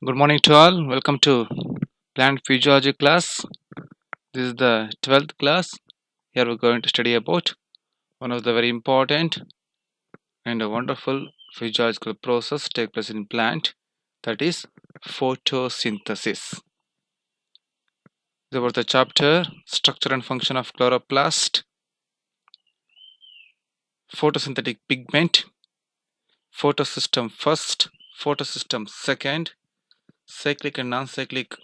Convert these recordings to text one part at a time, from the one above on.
Good morning to all. Welcome to plant physiology class. This is the 12th class. Here we're going to study about one of the very important and a wonderful physiological process take place in plant, that is photosynthesis. It's about the chapter structure and function of chloroplast, photosynthetic pigment, photosystem first, photosystem second, cyclic and non-cyclic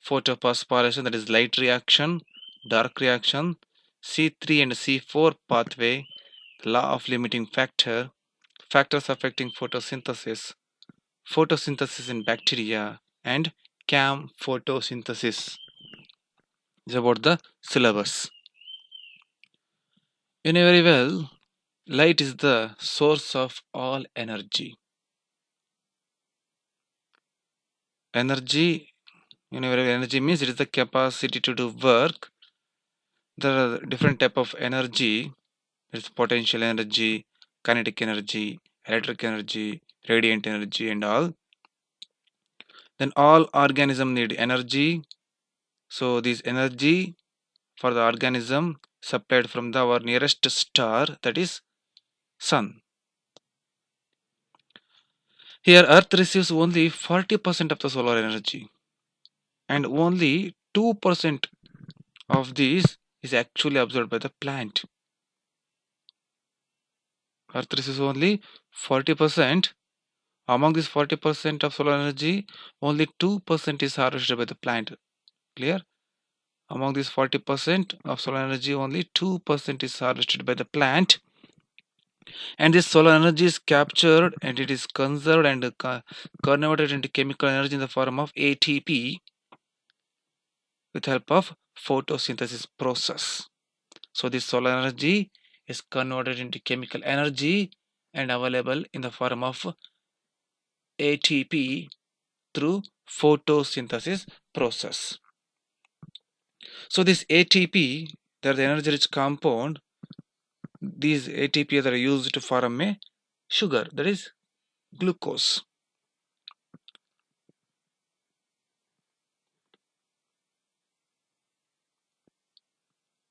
photophosphorylation, that is light reaction, dark reaction, C3 and C4 pathway, law of limiting factor, factors affecting photosynthesis, photosynthesis in bacteria, and CAM photosynthesis. This is about the syllabus. You know very well, light is the source of all energy. Energy, you know very well, energy means it is the capacity to do work. There are different type of energy. There's potential energy, kinetic energy, electric energy, radiant energy, and all. Then all organism need energy. So this energy for the organism supplied from our nearest star, that is sun. Here Earth receives only 40% of the solar energy, and only 2% of this is actually absorbed by the plant. Earth receives only 40%. Among this 40% of solar energy, only 2% is harvested by the plant. Clear? Among this 40% of solar energy, only 2% is harvested by the plant. And this solar energy is captured and it is conserved and converted into chemical energy in the form of ATP with help of photosynthesis process. So this solar energy is converted into chemical energy and available in the form of ATP through photosynthesis process. So this ATP, they are the energy rich compound. These ATP are used to form a sugar, that is glucose.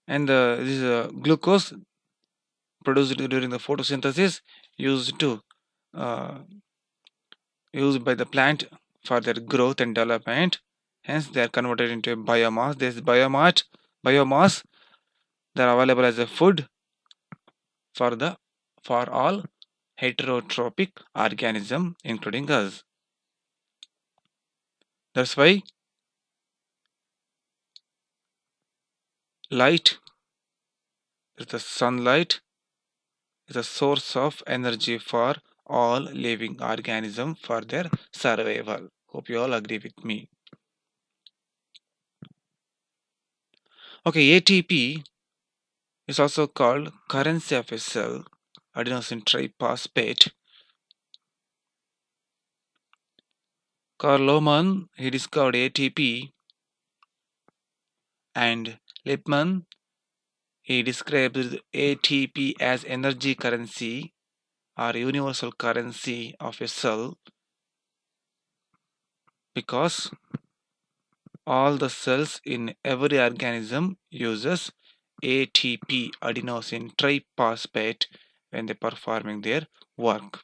And this glucose produced during the photosynthesis used to uh, used by the plant for their growth and development. Hence, they are converted into biomass. This biomass, they are available as a food for the for all heterotrophic organism, including us. That's why light, the sunlight, is a source of energy for all living organisms for their survival. Hope you all agree with me. Okay, ATP is also called currency of a cell, adenosine triphosphate. Carl Lohmann, he discovered ATP, and Lippmann, he described ATP as energy currency or universal currency of a cell because all the cells in every organism uses ATP, adenosine triphosphate, when they're performing their work.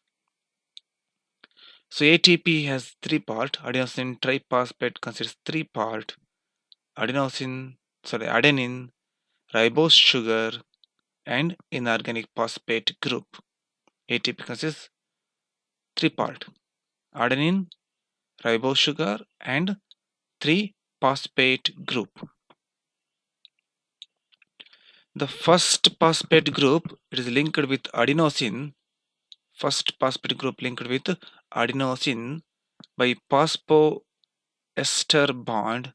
So ATP has three parts. Adenosine triphosphate consists three parts. Adenine, ribose sugar, and inorganic phosphate group. ATP consists three parts. Adenine, ribose sugar, and three phosphate group. The first phosphate group, it is linked with adenosine. First phosphate group linked with adenosine by phosphoester bond.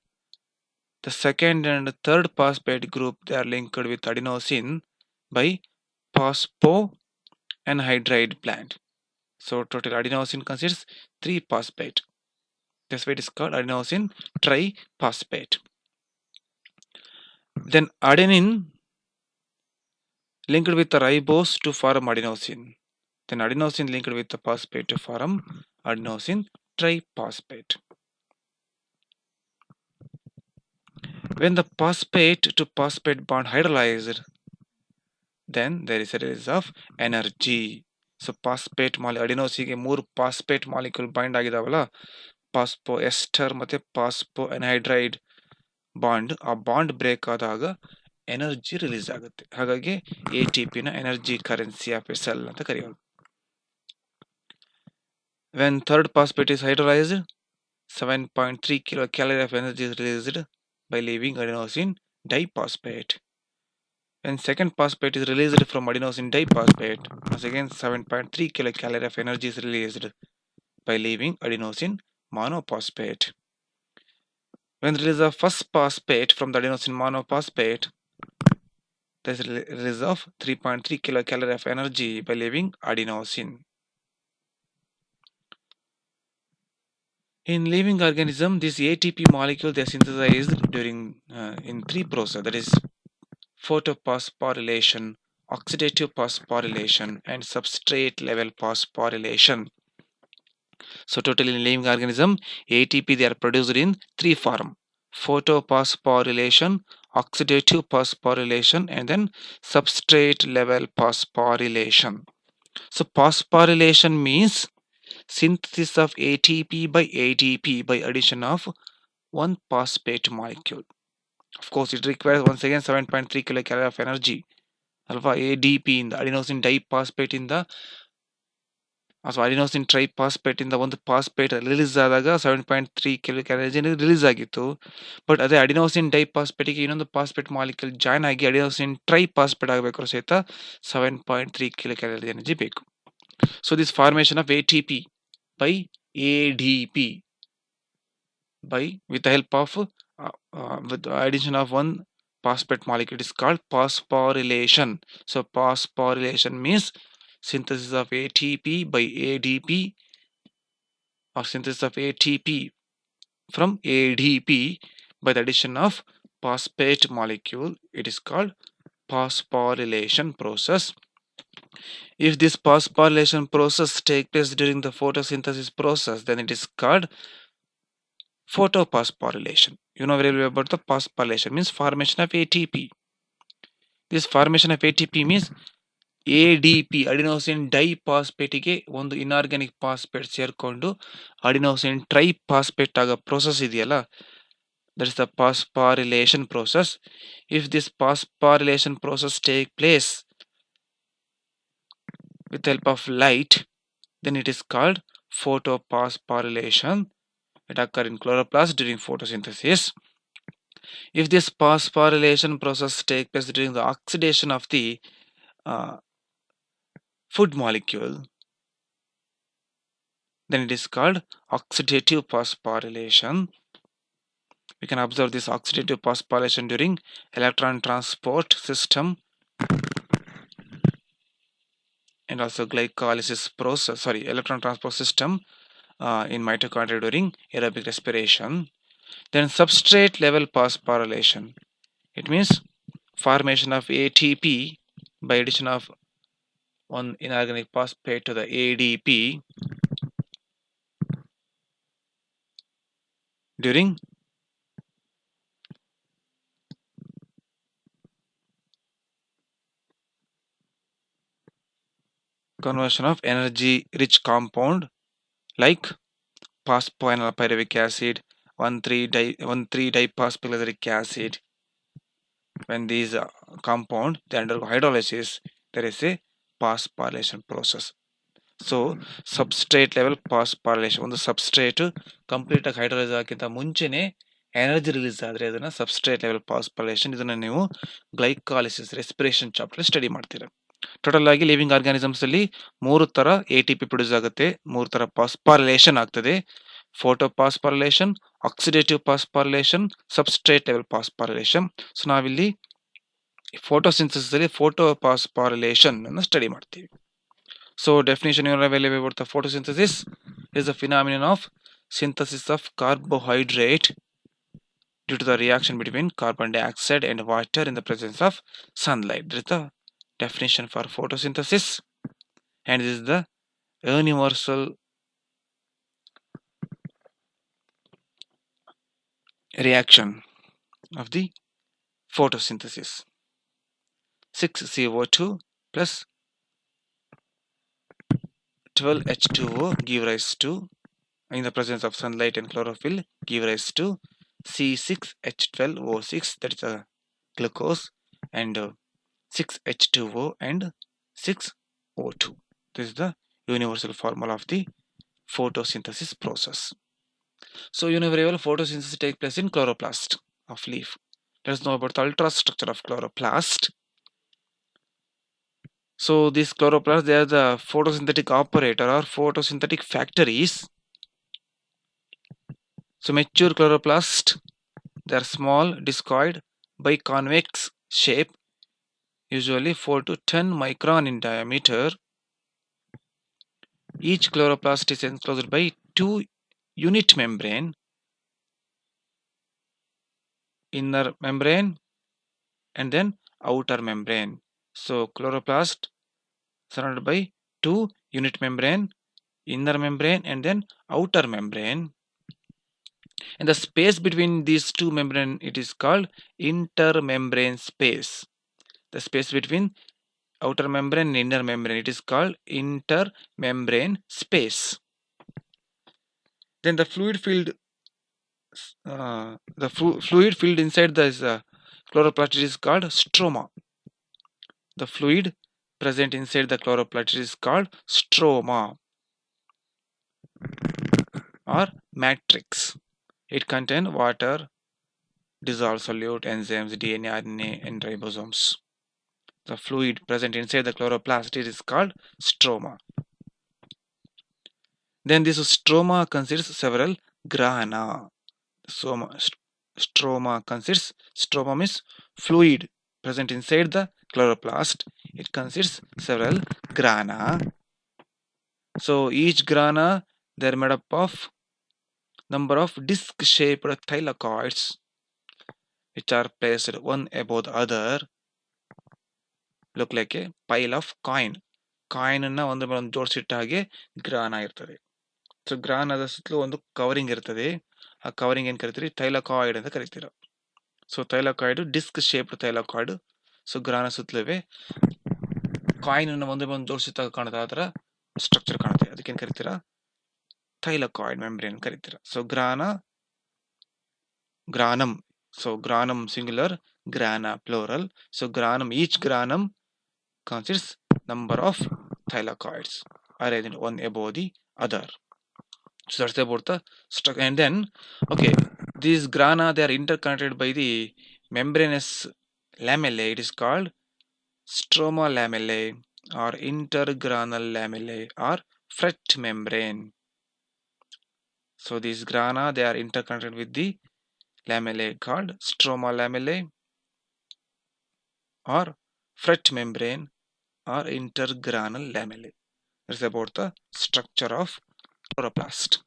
The second and third phosphate group, they are linked with adenosine by phosphoanhydride bond. So total adenosine consists 3 phosphate. That's why it is called adenosine triphosphate. Then adenine linked with the ribose to form adenosine. Then adenosine linked with the phosphate to form adenosine triphosphate. When the phosphate to phosphate bond hydrolyzed, then there is a release of energy. So phosphate adenosine ಮೂರು phosphate molecule bind ಆಗಿದಾವಲ್ಲ, phosphoester ಮತ್ತೆ phosphoanhydride bond, ಆ bond break ಆದಾಗ energy release ಆಗುತ್ತೆ. ಹಾಗಾಗಿ ATP ನ energy currency of a cell ಅಂತ ಕರೆಯೋದು. When third phosphate is hydrolyzed, 7.3 kilocalorie of energy is released by leaving adenosine diphosphate. When second phosphate is released from adenosine diphosphate, once again 7.3 kilocalorie of energy is released by leaving adenosine monophosphate. When release of first phosphate from the adenosine monophosphate, there is release of 3.3 kilocalorie of energy by leaving adenosine. In living organism, this ATP molecule they are synthesized during in three processes, that is photophosphorylation, oxidative phosphorylation, and substrate level phosphorylation. So totally in living organism, ATP they are produced in three forms: photophosphorylation, oxidative phosphorylation, and then substrate level phosphorylation. So phosphorylation means synthesis of ATP by ADP by addition of one phosphate molecule. Of course, it requires once again 7.3 kilocalorie of energy. Alpha ADP in the adenosine diphosphate in the adenosine triphosphate in the ಒಂದು phosphate release ಆದಾಗ 7.3 kilocalorie release ಆಗಿತ್ತು. But ಅದೇ adenosine ಡೈಫಾಸ್ಫೇಟಿಗೆ ಇನ್ನೊಂದು phosphate molecule join ಆಗಿ adenosine triphosphate ಆಗಬೇಕಾದ್ರೂ ಸಹಿತ 7.3 kilocalorie energy ಬೇಕು. So this formation of ATP by ADP by with the help of with the addition of one phosphate molecule is called phosphorylation. So phosphorylation means synthesis of ATP by ADP or synthesis of ATP from ADP by the addition of phosphate molecule. It is called phosphorylation process. If this phosphorylation process takes place during the photosynthesis process, then it is called photophosphorylation. You know very well about the phosphorylation means formation of ATP. This formation of ATP means ADP adenosine diphosphate ಗೆ ಒಂದು inorganic phosphate ಸೇರ್ಕೊಂಡು adenosine triphosphate ಆಗೋ process ಇದೆಯಲ್ಲ, that is the phosphorylation process. If this phosphorylation process take place with the help of light, then it is called photophosphorylation. It occurs in chloroplast during photosynthesis. If this phosphorylation process takes place during the oxidation of the food molecule, then it is called oxidative phosphorylation. We can observe this oxidative phosphorylation during electron transport system and also glycolysis process, electron transport system in mitochondria during aerobic respiration. Then substrate level phosphorylation. It means formation of ATP by addition of one inorganic phosphate to the ADP during conversion of energy rich compound like phosphoenolpyruvic acid, 1,3-diphosphyluric acid. When these compound they undergo hydrolysis, there is a phosphorylation process. So substrate level phosphorylation, ಒಂದು substrate complete ಆಗಿ hydrolyse ಆಗಿಂತ ಮುಂಚೆನೆ energy release ಆದರೆ ಅದನ್ನ substrate level ಫಾಸ್ಫೋರಿಲೇಷನ್, ಇದನ್ನ ನೀವು glycolysis respiration chapter study ಮಾಡ್ತೀರಾ. Total ಆಗಿ living organisms ಅಲ್ಲಿ 3 ತರ ATP ಪ್ರೊಡ್ಯೂಸ್ ಆಗುತ್ತೆ, 3 ತರ ಫಾಸ್ಫೋರಿಲೇಷನ್ ಆಗ್ತದೆ: ಫೋಟೋಫಾಸ್ಫೋರಿಲೇಷನ್, ಆಕ್ಸಿಡೇಟಿವ್ ಫಾಸ್ಫೋರಿಲೇಷನ್, ಸಬ್ಸ್ಟ್ರೇಟ್ ಲೆವೆಲ್ ಫಾಸ್ಫೋರಿಲೇಷನ್. ಸೊ ನಾವಿಲ್ಲಿ ಫೋಟೋಸಿಂಥಸಿಸ್ ಅಲ್ಲಿ ಫೋಟೋಫಾಸ್ಫೋರಿಲೇಷನ್ ಅನ್ನು ಸ್ಟಡಿ ಮಾಡ್ತೀವಿ. So definition you are available about the photosynthesis is the phenomenon of synthesis of carbohydrate due to the reaction between carbon dioxide and water in the presence of sunlight. That is the definition for photosynthesis, and this is the universal reaction of the photosynthesis. 6CO2 plus 12H2O give rise to, in the presence of sunlight and chlorophyll, give rise to C6H12O6, that is a glucose, and 6H2O and 6O2. This is the universal formula of the photosynthesis process. So you know very well, photosynthesis takes place in chloroplast of leaf. Let us know about the ultrastructure of chloroplast. So these chloroplasts, they are the photosynthetic operator or photosynthetic factories. So mature chloroplast, they are small, discoid, biconvex shape, usually 4 to 10 micron in diameter. Each chloroplast is enclosed by two unit membrane, inner membrane and then outer membrane. So chloroplast surrounded by two unit membrane, inner membrane and then outer membrane. And the space between these two membrane, it is called intermembrane space. The space between outer membrane and inner membrane, it is called intermembrane space. Then the fluid filled fluid filled inside this chloroplast is called stroma. The fluid present inside the chloroplast is called stroma or matrix. It contains water, dissolved solute, enzymes, DNA, RNA, and ribosomes. The fluid present inside the chloroplast is called stroma. Then this stroma consists several grana. Stroma consists, stroma means fluid present inside the chloroplast. It consists several grana. So each grana, they are made up of number of disc-shaped thylakoids, which are placed one above the other, look like a pile of coin. Coin ಅನ್ನ ಒಂದು ಮೇಲೆ ಒಂದು ಜೋಡಿಸಿಟ್ಟ ಹಾಗೆ ಗ್ರಾನ ಇರ್ತದೆ. So ಗ್ರಾನದ ಸುತ್ತಲೂ ಒಂದು covering ಇರ್ತದೆ. ಆ ಕವರಿಂಗ್ ಏನು ಕರಿತೀರಿ, ಥೈಲಕಾಯ್ಡ್ ಅಂತ ಕರಿತೀರ. So thylakoid disc shaped thylakoid. So grana ಸುತ್ತಲುವೆ ಕಾಯಿನ್ ಅನ್ನು ಒಂದೇ ಒಂದು ಜೋಡಿಸಿದಾಗ ಕಾಣುತ್ತೆ, ಆ ಥರ ಸ್ಟ್ರಕ್ಚರ್ ಕಾಣುತ್ತೆ. ಅದಕ್ಕೇನು ಕರಿತೀರಾ, ಥೈಲಕಾಯ್ಡ್ ಮೆಂಬ್ರೇನ್ ಕರಿತೀರ. So granum. So granum singular, grana plural. So granum, each granum consists number of thylakoids arranged one above the other. So that's about the structure. And then, okay, these grana, they are interconnected by the membranous lamellae. It is called stroma lamellae or intergranal lamellae or fret membrane. So these grana, they are interconnected with the lamellae called stroma lamellae or fret membrane or intergranal lamellae. That's about the structure of chloroplast.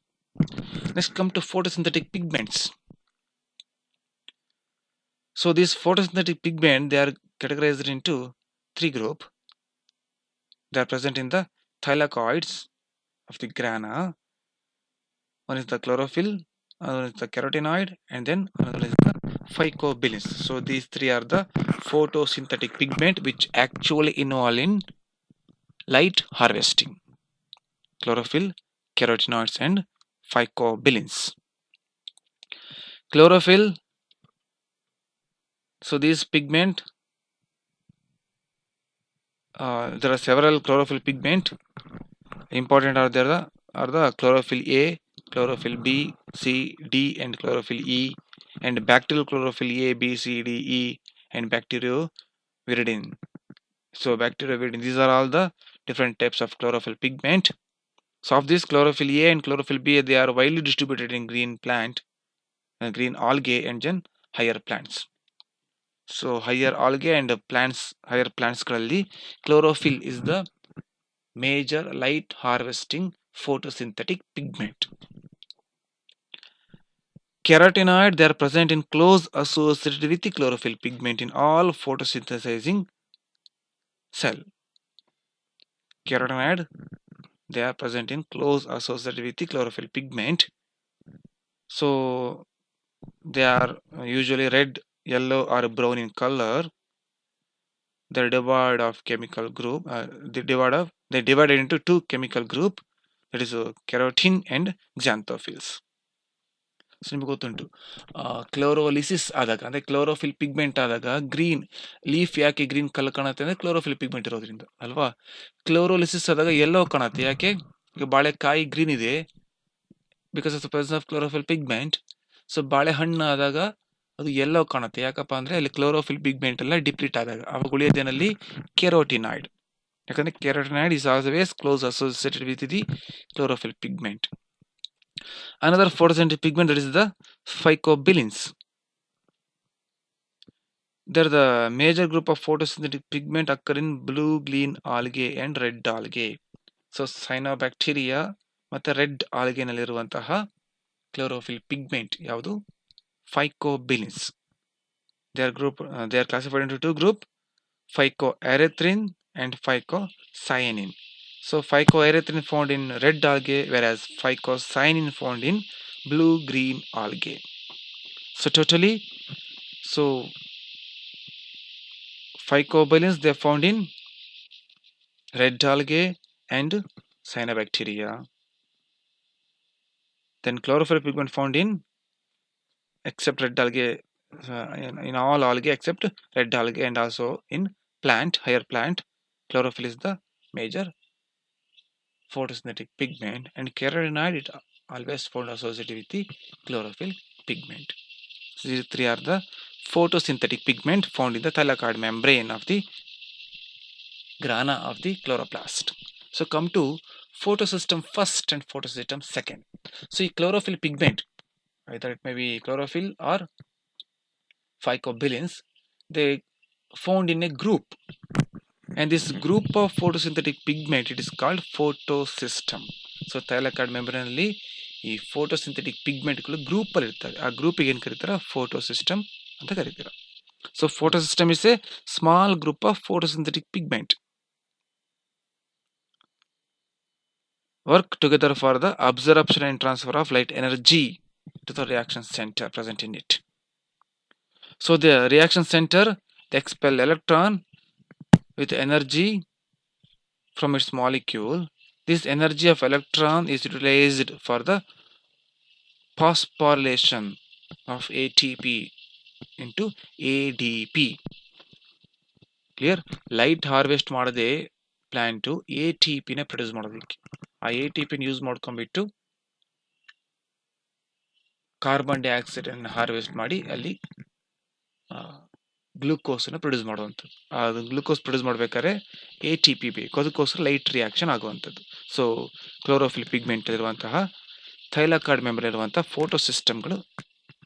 Next, come to photosynthetic pigments. So these photosynthetic pigments, they are categorized into three groups. They are present in the thylakoids of the grana. One is the chlorophyll, another is the carotenoid, and then another is the phycobilins. So these three are the photosynthetic pigment which actually involve in light harvesting: chlorophyll, carotenoids, and phycobilins. Chlorophyll, so these pigment, there are several chlorophyll pigment. Important are the chlorophyll A, chlorophyll B, C, D, and chlorophyll E, and bacterial chlorophyll A, B, C, D, E, and bacterioviridin. So bacterioviridin, these are all the different types of chlorophyll pigment. So of this chlorophyll A and chlorophyll B, they are widely distributed in green plant, green algae, and then higher plants. So higher algae and higher plants ಗಳಲ್ಲಿ chlorophyll is the major light harvesting photosynthetic pigment. Carotenoid, they are present in close associated with the chlorophyll pigment in all photosynthesizing cell. Carotenoid, they are present in close associated with the chlorophyll pigment. So they are usually red, yellow, or brown in color. They're divided of chemical group. They divided into two chemical group, that is keratin and xanthophylls. So ನಿಮಗೆ ಗೊತ್ತುಂಟು ಕ್ಲೋರೋಲಿಸಿಸ್ ಆದಾಗ ಅಂದರೆ chlorophyll pigment ಆದಾಗ green leaf ಯಾಕೆ green colour ಕಾಣುತ್ತೆ ಅಂದರೆ chlorophyll pigment ಇರೋದ್ರಿಂದ ಅಲ್ವಾ. ಕ್ಲೋರೋಲಿಸಿಸ್ ಆದಾಗ ಯೆಲ್ಲೋ ಕಾಣುತ್ತೆ, ಯಾಕೆ? ಈಗ ಬಾಳೆಕಾಯಿ ಗ್ರೀನ್ ಇದೆ because of the presence of chlorophyll pigment. So ಬಾಳೆಹಣ್ಣು ಆದಾಗ ಅದು ಯೆಲ್ಲೋ ಕಾಣುತ್ತೆ, ಯಾಕಪ್ಪ ಅಂದರೆ ಅಲ್ಲಿ ಕ್ಲೋರೋಫಿಲ್ ಪಿಗ್ಮೆಂಟ್ ಎಲ್ಲ ಡಿಪ್ಲೀಟ್ ಆದಾಗ. ಅವಾಗ ಉಳಿಯೋದೇನಲ್ಲಿ ಕೆರೋಟಿನಾಯ್ಡ್, ಯಾಕಂದರೆ carotenoid is always close associated with the chlorophyll pigment. Another photosynthetic pigment, that is the phycobilins. They are the major group of photosynthetic pigment occur in blue, green algae and red algae. So cyanobacteria ಮತ್ತು red ಆಲ್ಗೆನಲ್ಲಿರುವಂತಹ chlorophyll pigment ಯಾವುದು? ಫೈಕೋಬಿಲಿನ್ಸ್. they are classified into two group, phycoerythrin and phycocyanin. So phycoerythrin found in red algae, whereas phycocyanin found in blue green algae. So totally, so phycobilins they are found in red algae and cyanobacteria. Then chlorophyll pigment found in except red algae, in all algae except red algae, and also in plant, higher plant, chlorophyll is the major photosynthetic pigment, and carotenoid it always found associated with the chlorophyll pigment. So these three are the photosynthetic pigment found in the thylakoid membrane of the grana of the chloroplast. So come to photosystem first and photosystem second. So ಈ chlorophyll pigment, either it may be chlorophyll or phycobilins, they found in a group, and this group of photosynthetic pigment it is called photosystem. So thylakoid membrane ಅಲ್ಲಿ ಈ photosynthetic pigment ಗಳು group ಅಲ್ಲಿ ಇರ್ತವೆ. ಆ ಗ್ರೂಪಿಗೆ ಏನು ಕರೀತಾರ? Photosystem ಅಂತ ಕರೀತಾರ. So photosystem is a small group of photosynthetic pigment work together for the absorption and transfer of light energy to the reaction center present in it. So the reaction center, they expel electron with energy from its molecule. This energy of electron is utilized for the phosphorylation of ATP into ADP. Clear? Light harvest ಮಾಡದೆ plant ATP ನ produce ಮಾಡೋದಕ್ಕೆ. ಆ ATP ನ use ಮಾಡ್ಕೊಂಡ್ಬಿಟ್ಟು carbon dioxide ಅನ್ನು harvest ಮಾಡಿ ಅಲ್ಲಿ glucose ಅನ್ನು ಪ್ರೊಡ್ಯೂಸ್ ಮಾಡುವಂಥದ್ದು. ಅದು ಗ್ಲೂಕೋಸ್ ಪ್ರೊಡ್ಯೂಸ್ ಮಾಡ್ಬೇಕಾದ್ರೆ ATP ಬೇಕು, ಅದಕ್ಕೋಸ್ಕರ ಲೈಟ್ ರಿಯಾಕ್ಷನ್ ಆಗುವಂಥದ್ದು. ಸೊ ಕ್ಲೋರೋಫಿಲ್ ಪಿಗ್ಮೆಂಟ್ ಇರುವಂತಹ ಥೈಲಾಕಾಯ್ಡ್ ಮೆಂಬ್ರೇನ್ ಇರುವಂತಹ ಫೋಟೋಸಿಸ್ಟಮ್ಗಳು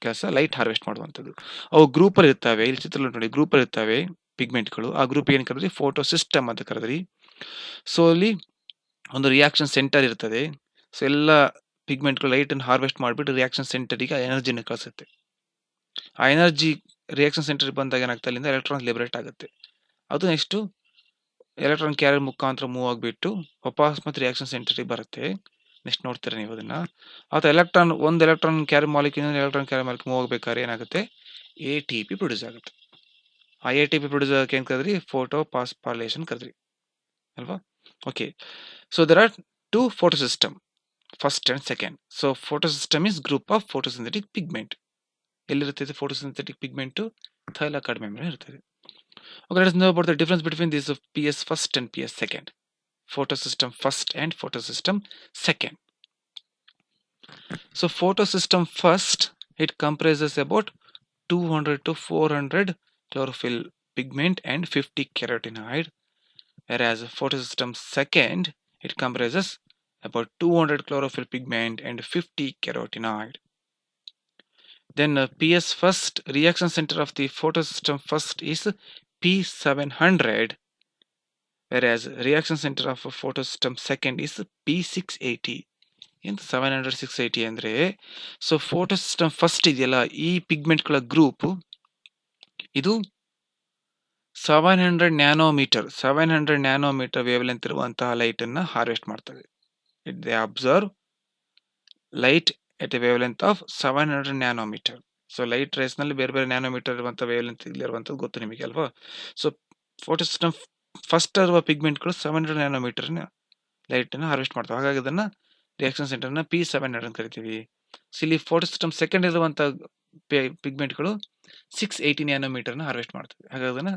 ಕೆಲಸ ಲೈಟ್ ಹಾರ್ವೆಸ್ಟ್ ಮಾಡುವಂಥದ್ದು. ಅವು ಗ್ರೂಪಲ್ಲಿ ಇರ್ತವೆ, ಇಲ್ಲಿ ಚಿತ್ರದಲ್ಲಿ ನೋಡಿ ಗ್ರೂಪಲ್ಲಿ ಇರ್ತವೆ ಪಿಗ್ಮೆಂಟ್ಗಳು. ಆ ಗ್ರೂಪ್ ಏನು ಕರೆದ್ರಿ? ಫೋಟೋಸಿಸ್ಟಮ್ ಅಂತ ಕರೆದ್ರಿ. ಸೊ ಅಲ್ಲಿ ಒಂದು ರಿಯಾಕ್ಷನ್ ಸೆಂಟರ್ ಇರ್ತದೆ. ಸೊ ಎಲ್ಲ ಪಿಗ್ಮೆಂಟ್ಗಳು ಲೈಟನ್ನು ಹಾರ್ವೆಸ್ಟ್ ಮಾಡಿಬಿಟ್ಟು ರಿಯಾಕ್ಷನ್ ಸೆಂಟರಿಗೆ ಎನರ್ಜಿನ ಕಳಿಸುತ್ತೆ. ಆ ಎನರ್ಜಿ ರಿಯಾಕ್ಷನ್ ಸೆಂಟರ್ ಬಂದಾಗ ಏನಾಗ್ತಾ ಅಲ್ಲಿಂದ ಎಲೆಕ್ಟ್ರಾನ್ ಲಿಬರೇಟ್ ಆಗುತ್ತೆ. ಅದು ನೆಕ್ಸ್ಟು ಎಲೆಕ್ಟ್ರಾನ್ ಕ್ಯಾರಿಯರ್ ಮುಖಾಂತರ ಮೂವ್ ಆಗಿಬಿಟ್ಟು ವಾಪಸ್ ಮತ್ತೆ ರಿಯಾಕ್ಷನ್ ಸೆಂಟರಿಗೆ ಬರುತ್ತೆ. ನೆಕ್ಸ್ಟ್ ನೋಡ್ತೀರಾ ನೀವು ಅದನ್ನು. ಅಥವಾ ಒಂದು electron carry molecule electron carry molecule move ಆಗಬೇಕಾದ್ರೆ ಏನಾಗುತ್ತೆ? ATP ಪ್ರೊಡ್ಯೂಸ್ ಆಗುತ್ತೆ. ಆ ATP ಪ್ರೊಡ್ಯೂಸ್ ಆಗೋಕೆ ಏನು ಕರೆದ್ರಿ? ಫೋಟೋ ಫಾಸ್ಫಾರಿಲೇಷನ್ ಕರೆದ್ರಿ ಅಲ್ವಾ? Okay. So there are two photosystem, first and second. So photosystem is group of photosynthetic pigment. ಎಲ್ಲಿರ್ತದೆ ಫೋಟೋಸಿಂಥೆಟಿಕ್ ಪಿಗ್ಮೆಂಟು? ಥೈಲಾಕಾಯ್ಡ್ ಮೆಂಬ್ರೇನ್ ಇರ್ತದೆ. Okay, let us know about the difference between these of PS first and PS second. Photosystem first and photosystem second. So photosystem first, it comprises about 200 to 400 chlorophyll pigment and 50 carotenoid, whereas photosystem second, it comprises about 200 chlorophyll pigment and 50 carotenoid. Then PS first, reaction center of the photosystem first is P700, whereas reaction center of a photosystem second is P680. In 700 680 ಅಂದ್ರೆ so photosystem first ಇದೆಯಲ್ಲ, ಈ ಪಿಗ್ಮೆಂಟ್ಗಳ group ಇದು 700 nanometre wave length ಇರುವಂತಹ ಲೈಟನ್ನು harvest ಮಾಡ್ತವೆ. They absorb light at a wavelength of 700 nanometer. So light ರೇಸ್ನಲ್ಲಿ ಬೇರೆ ಬೇರೆ ನ್ಯಾನೋಮೀಟರ್ ಇರುವಂಥ ವೇವ್ ಲೆಂತ್ ಇರುವಂಥದ್ದು ಗೊತ್ತು ನಿಮಗೆ ಅಲ್ವಾ. ಸೊ ಫೋಟೋ ಸಿಸ್ಟಮ್ ಫಸ್ಟ್ ಇರುವ ಪಿಗ್ಮೆಂಟ್ಗಳು 700 ನ್ಯಾನೋಮೀಟರ್ನ ಲೈಟನ್ನು ಹಾರ್ವೆಸ್ಟ್ ಮಾಡ್ತವೆ. ಹಾಗಾಗಿ ಅದನ್ನು ರಿಯಾಕ್ಷನ್ ಸೆಂಟರ್ನ P700 ಅಂತ ಕರಿತೀವಿ. ಸೊ ಇಲ್ಲಿ ಫೋಟೋ ಸಿಸ್ಟಮ್ ಸೆಕೆಂಡ್ ಇರುವಂಥ ಪಿಗ್ಮೆಂಟ್ಗಳು 680 ನ್ಯಾನೋಮೀಟರ್ನ ಹಾರ್ವೆಸ್ಟ್ ಮಾಡ್ತವೆ. ಹಾಗಾಗಿ ಅದನ್ನು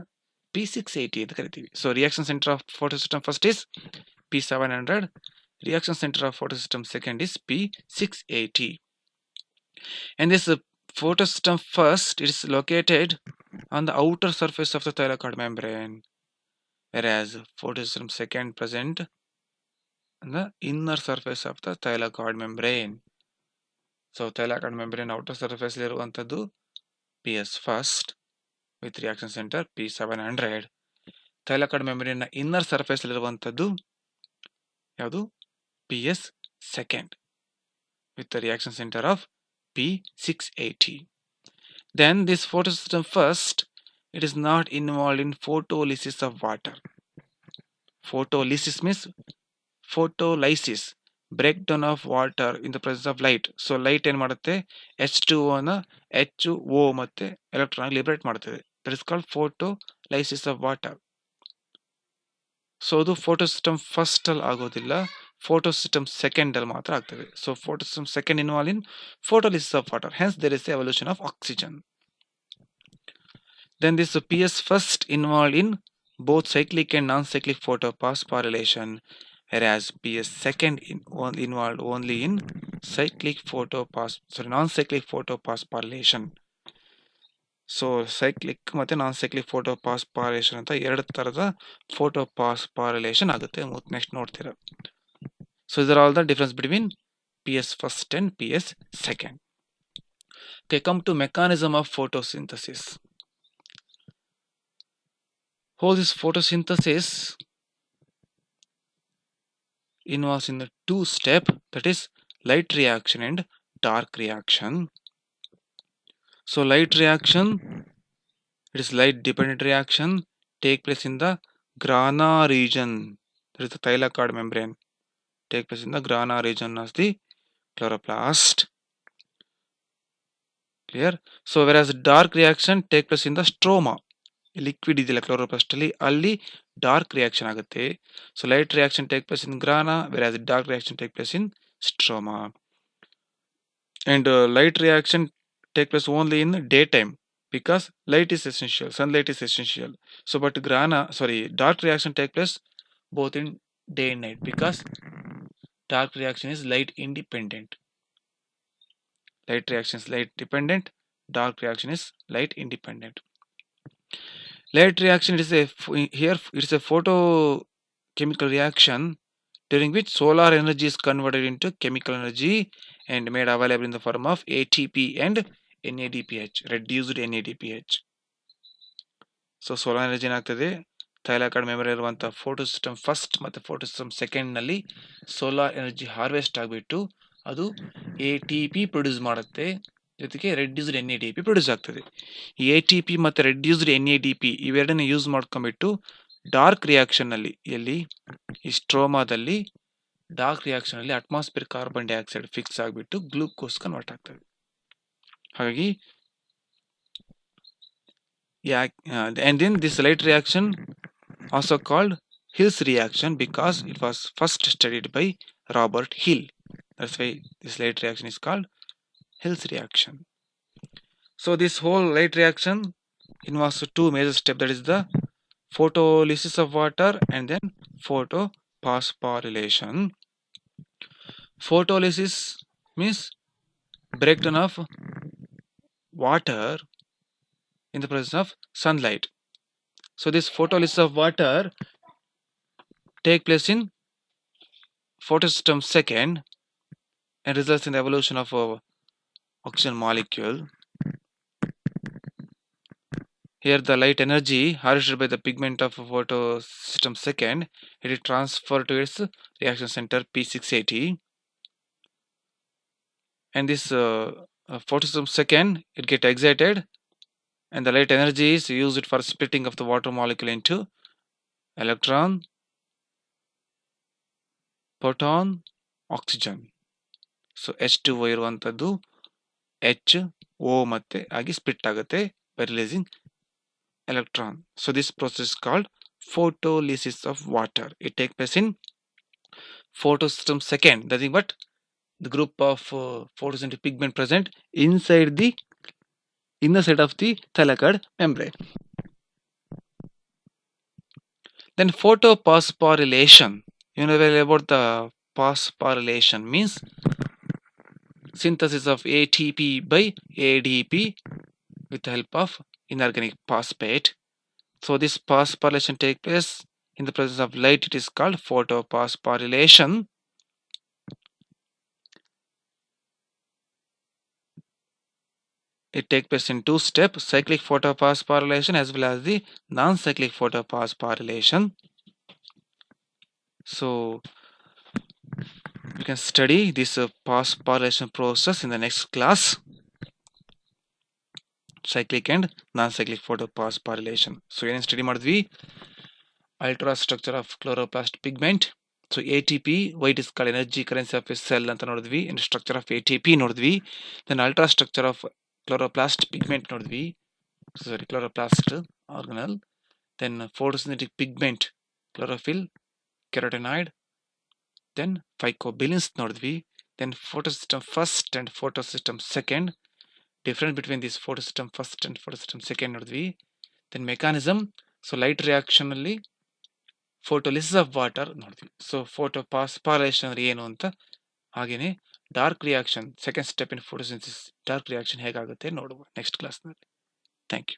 P680 ಅಂತ ಕರಿತೀವಿ. So reaction centre of photo system first is P700. Reaction center of photosystem second is P680. And this photosystem first is located on the outer surface of the thylakoid membrane, whereas photosystem second present on the inner surface of the thylakoid membrane. So thylakoid membrane outer surface ಇರುವಂತದ್ದು PS first with reaction center P700. thylakoid membrane inner surface ಇರುವಂತದ್ದು ಯಾವುದು PS second with the reaction center of P680. Then this photosystem first, it is not involved in photolysis of water. Photolysis means photolysis, breakdown of water in the presence of light. So light ಏನು ಮಾಡುತ್ತೆ H2O ನ HO ಮತ್ತೆ electron liberate ಮಾಡುತ್ತದೆ. That is called photolysis of water. So ಅದು photosystem first ಅಲ್ಲಿ ಆಗೋದಿಲ್ಲ, photosystem second ಅಲ್ಲಿ ಮಾತ್ರ ಆಗ್ತದೆ. So photosystem second involve in photolysis of water, hence there is evolution of oxygen. Then this PS first involved in both cyclic and non-cyclic photophosphorylation, whereas PS second involved only in non-cyclic photophosphorylation. So cyclic ಮತ್ತು ನಾನ್ cyclic photophosphorylation ಅಂತ ಎರಡು ಥರದ photophosphorylation ಆಗುತ್ತೆ. Next ನೋಡ್ತೀರಾ. So ಇದರ್ all the difference between PS first and PS second. Okay, come to mechanism of photosynthesis. How this photosynthesis involves in the two step, that is light reaction and dark reaction. So light reaction, it is light dependent reaction, take place in the grana region, that is the thylakoid membrane, take place in the grana region of the chloroplast. Clear? So whereas dark reaction take place in the stroma, liquid ಇದೆಯಲ್ಲ chloroplast ಅಲ್ಲಿ, ಅಲ್ಲಿ dark reaction ಆಗುತ್ತೆ. So light reaction take place in grana, whereas dark reaction take place in stroma. And light reaction take place only in daytime because light is essential, sunlight is essential. So but dark reaction take place both in day and night because dark reaction is light independent. Light reaction is light dependent, dark reaction is light independent. Light reaction is a photochemical reaction during which solar energy is converted into chemical energy and made available in the form of ATP and NADPH, reduced NADPH. So solar energy ಏನಾಗ್ತದೆ, ಥೈಲಾಕಾಯ್ಡ್ membrane ಇರುವಂಥ photosystem first ಮತ್ತು photosystem ಸೆಕೆಂಡ್ನಲ್ಲಿ solar energy harvest ಆಗಿಬಿಟ್ಟು ಅದು ATP produce ಮಾಡುತ್ತೆ, ಜೊತೆಗೆ reduced NADP produce ಆಗ್ತದೆ. ಈ ATP ಮತ್ತು ರೆಡ್ಯೂಸ್ಡ್ NADP ಇವೆರಡನ್ನ ಯೂಸ್ ಮಾಡ್ಕೊಂಡ್ಬಿಟ್ಟು ಡಾರ್ಕ್ ರಿಯಾಕ್ಷನ್ನಲ್ಲಿ, ಎಲ್ಲಿ ಈ ಸ್ಟ್ರೋಮಾದಲ್ಲಿ ಡಾರ್ಕ್ ರಿಯಾಕ್ಷನಲ್ಲಿ ಅಟ್ಮಾಸ್ಫಿಯರ್ ಕಾರ್ಬನ್ ಡೈಆಕ್ಸೈಡ್ ಫಿಕ್ಸ್ ಆಗಿಬಿಟ್ಟು ಗ್ಲೂಕೋಸ್ ಕನ್ವರ್ಟ್ ಆಗ್ತದೆ. ಹಾಗಾಗಿ and then this light reaction also called Hill's reaction because it was first studied by Robert Hill. That's why this light reaction is called Hill's reaction. So this whole light reaction involves two major steps, that is the photolysis of water and then photophosphorylation. Photolysis means breakdown of water in the presence of sunlight. So this photolysis of water take place in photosystem second and results in the evolution of oxygen molecule. Here the light energy harvested by the pigment of photosystem second, it is transferred to its reaction center P680, and this photosystem second, it get excited and the light energy is used for splitting of the water molecule into electron, proton, oxygen. So H2O ಇರುವಂತದ್ದು H, O ಮತ್ತೆ ಆಗಿ split ಆಗುತ್ತೆ by releasing electron. So this process is called photolysis of water. It takes place in photosystem second. Nothing but the group of photosynthetic pigment present inside the inner side of the thylakoid membrane. Then photophosphorylation. You know well about the phosphorylation means synthesis of ATP by ADP with the help of inorganic phosphate. So this phosphorylation takes place in the presence of light. It is called photophosphorylation. It takes place in two steps, cyclic photophosphorylation as well as the non-cyclic photophosphorylation. So you can study this phosphorylation process in the next class, cyclic and non-cyclic photophosphorylation. So ಏನು study ಮಾಡಿದ್ವಿ ultra structure of chloroplast pigment. So ATP, why it is called energy currency of a cell ಅಂತ ನೋಡಿದ್ವಿ. And structure of ATP ನೋಡಿದ್ವಿ. Then ultra structure of chloroplast pigment ನೋಡಿದ್ವಿ. Sorry, chloroplast organelle. Then photosynthetic pigment, chlorophyll, carotenoid. Then phycobilins ನೋಡಿದ್ವಿ. Then photosystem first and photosystem second. Difference between this photosystem first and photosystem second ನೋಡಿದ್ವಿ. Then mechanism. So light reaction ಅಲ್ಲಿ photolysis of water ನೋಡಿದ್ವಿ. So photophosphorylation ಅಂದ್ರೆ ಏನು ಅಂತ, ಹಾಗೇನೆ dark reaction second step in photosynthesis dark reaction ಹೇಗಾಗುತ್ತೆ ನೋಡುವ next ಕ್ಲಾಸ್ನಲ್ಲಿ. Thank you.